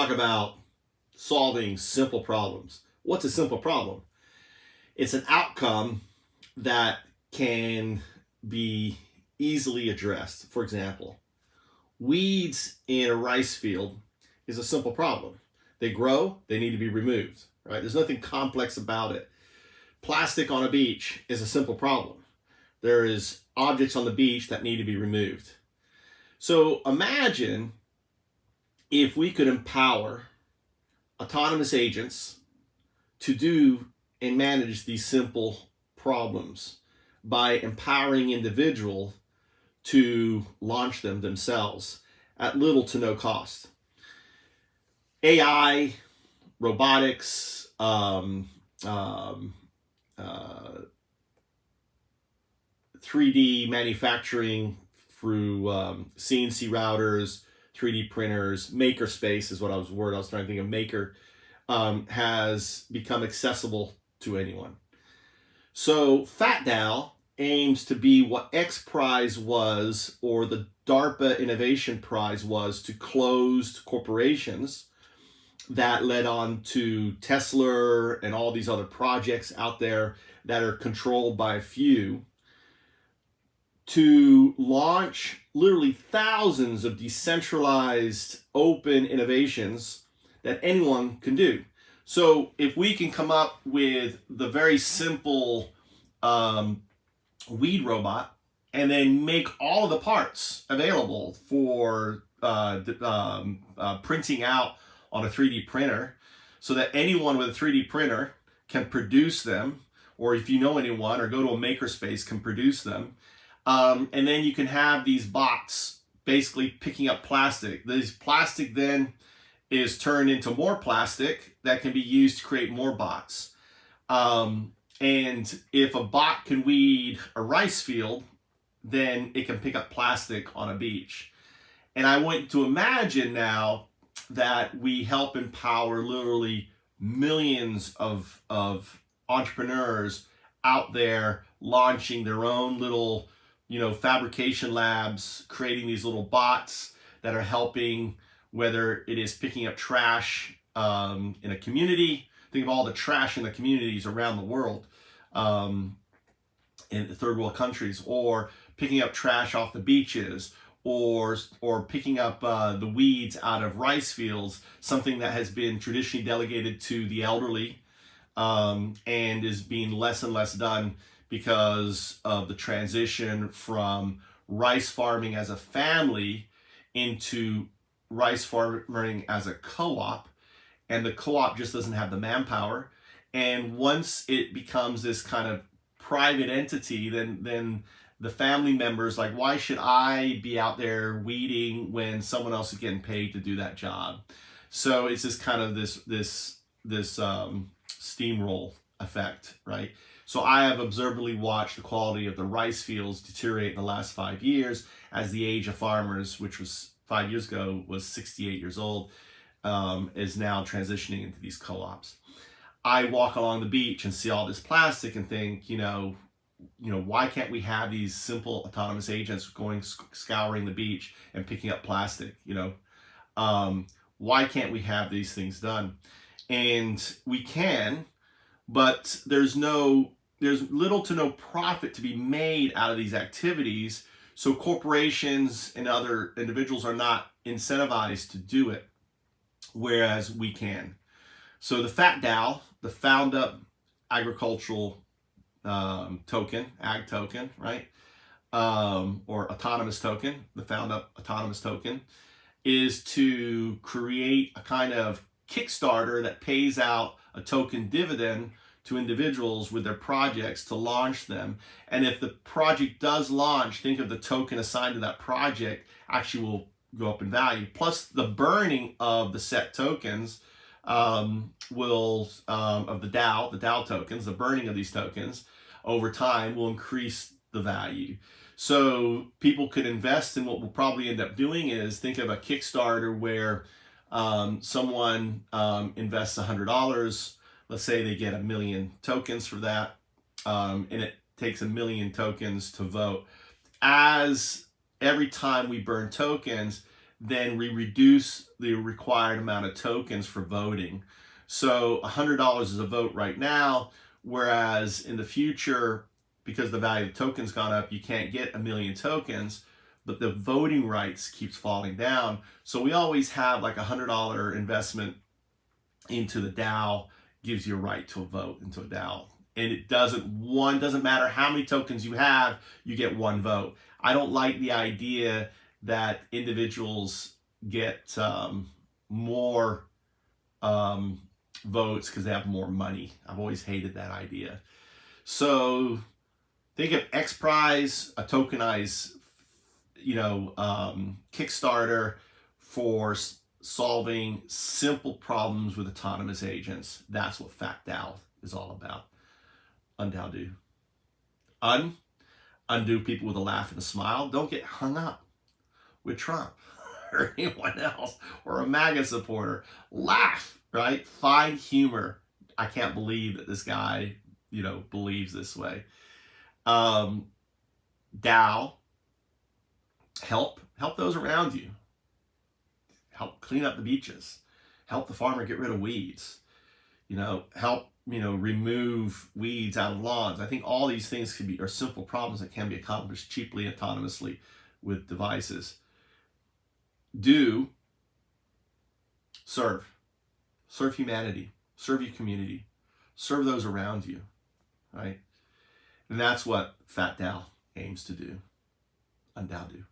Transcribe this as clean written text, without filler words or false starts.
talk about solving simple problems. What's a simple problem? It's an outcome that can be easily addressed. For example, weeds in a rice field is a simple problem. They grow, they need to be removed, right? There's nothing complex about it. Plastic on a beach is a simple problem. There is objects on the beach that need to be removed. So imagine if we could empower autonomous agents to do and manage these simple problems by empowering individuals to launch them themselves at little to no cost. AI, robotics, 3D manufacturing through CNC routers, 3D printers, makerspace is what I was trying to think of. Maker has become accessible to anyone. So FatDAO aims to be what XPRIZE was, or the DARPA Innovation Prize was, to closed corporations that led on to Tesla and all these other projects out there that are controlled by a few, to launch literally thousands of decentralized open innovations that anyone can do. So if we can come up with the very simple weed robot and then make all of the parts available for printing out on a 3D printer, so that anyone with a 3D printer can produce them, or if you know anyone, or go to a makerspace, can produce them. And then you can have these bots basically picking up plastic. This plastic then is turned into more plastic that can be used to create more bots. And if a bot can weed a rice field, then it can pick up plastic on a beach. And I want to imagine now that we help empower literally millions of entrepreneurs out there launching their own little, fabrication labs, creating these little bots that are helping, whether it is picking up trash in a community. Think of all the trash in the communities around the world, in the third world countries, or picking up trash off the beaches, or picking up the weeds out of rice fields, something that has been traditionally delegated to the elderly, and is being less and less done because of the transition from rice farming as a family into rice farming as a co-op, and the co-op just doesn't have the manpower. And once it becomes this kind of private entity, then the family members, like, why should I be out there weeding when someone else is getting paid to do that job? So it's this kind of this steamroll effect, right? So I have observably watched the quality of the rice fields deteriorate in the last 5 years, as the age of farmers, which was 5 years ago, was 68 years old, is now transitioning into these co-ops. I walk along the beach and see all this plastic and think, why can't we have these simple autonomous agents going scouring the beach and picking up plastic? Why can't we have these things done? And we can, but there's little to no profit to be made out of these activities. So corporations and other individuals are not incentivized to do it, whereas we can. So the FatDAO, the Foundup agricultural token, ag token, right? Or autonomous token, the Foundup autonomous token, is to create a kind of Kickstarter that pays out a token dividend to individuals with their projects to launch them. And if the project does launch, think of the token assigned to that project actually will go up in value. Plus the burning of the set tokens of the DAO tokens, the burning of these tokens over time will increase the value. So people could invest in what we'll probably end up doing is, think of a Kickstarter where someone invests $100. Let's say they get 1 million tokens for that, and it takes 1 million tokens to vote. As every time we burn tokens, then we reduce the required amount of tokens for voting. So $100 is a vote right now, whereas in the future, because the value of the token's gone up, you can't get 1 million tokens, but the voting rights keeps falling down. So we always have like $100 investment into the DAO gives you a right to a vote into a DAO. And it doesn't matter how many tokens you have, you get one vote. I don't like the idea that individuals get more votes because they have more money. I've always hated that idea. So think of XPRIZE, a tokenized, Kickstarter for solving simple problems with autonomous agents. That's what FatDAO is all about. UnDaoDu. Undo people with a laugh and a smile. Don't get hung up with Trump or anyone else or a MAGA supporter. Laugh, right? Find humor. I can't believe that this guy, believes this way. DAO. Help those around you. Help clean up the beaches. Help the farmer get rid of weeds. Help remove weeds out of lawns. I think all these things are simple problems that can be accomplished cheaply, autonomously with devices. Do serve humanity, serve your community, serve those around you, right? And that's what FatDAO aims to do. UnDaoDu.